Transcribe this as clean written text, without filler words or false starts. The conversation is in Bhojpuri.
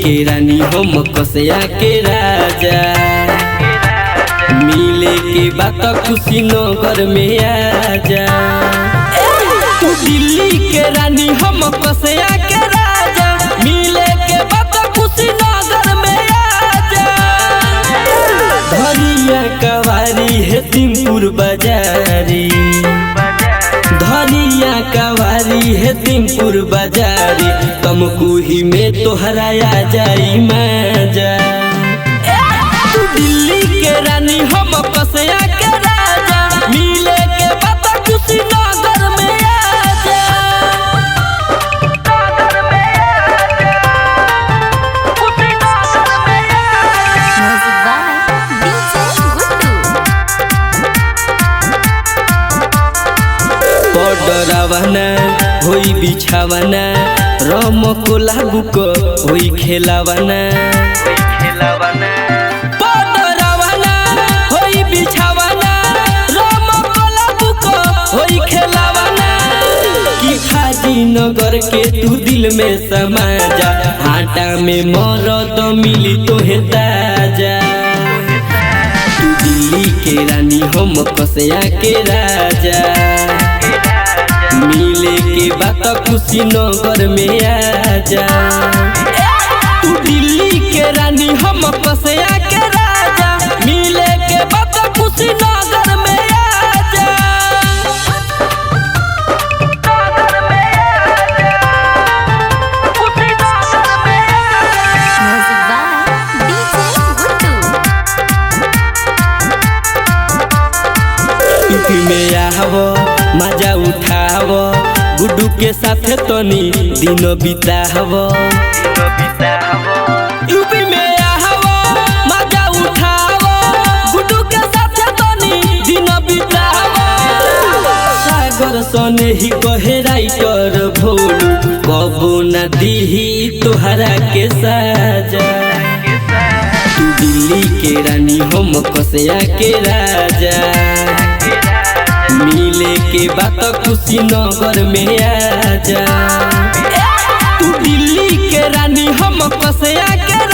के रानी हम कसया के राजा। मिले के बात कुशीनगर में आजा। तू दिल्ली के रानी हम कसया के राजा। मिले के बात कुशीनगर में आजा। धनिया कवारी है तिमपुर बाजारी। धनिया कवारी है तिमपुर बाजारी। तमकुही में तोहरा आ जाई मजा। तू दिल्ली के रानी हम कसया के राजा। मिले के बात कुशीनगर में आजा। डरावना होई बिछावना रम को लागू को होई खेलावना। डरावना होई बिछावना रम को लागू को होई खेलावना। कि खाजी नगर के तू दिल में समा जा। आटा में मरद मिली तोहे ताजा। तू दिल्ली के रानी हम कसया के राजा। मिले के बात कुशीनगर में आजा। तू दिल्ली के रानी हम कसया के राजा। मिले के बात कुशीनगर में आजा। यूपी में आवो मजा उठावो। गुड्डू के साथ तनी दिन बितावो। यूपी में आवो मजा उठावो। गुड्डू के साथ तनी दिन बितावो। सागर सने ही कहे राइटर भोलू। कबो न दीही तोहरा के साजा। तू दिल्ली के रानी हम कसया के राजा। मिले के बात कुशीनगर में आजा। तू दिल्ली के रानी हम कसया के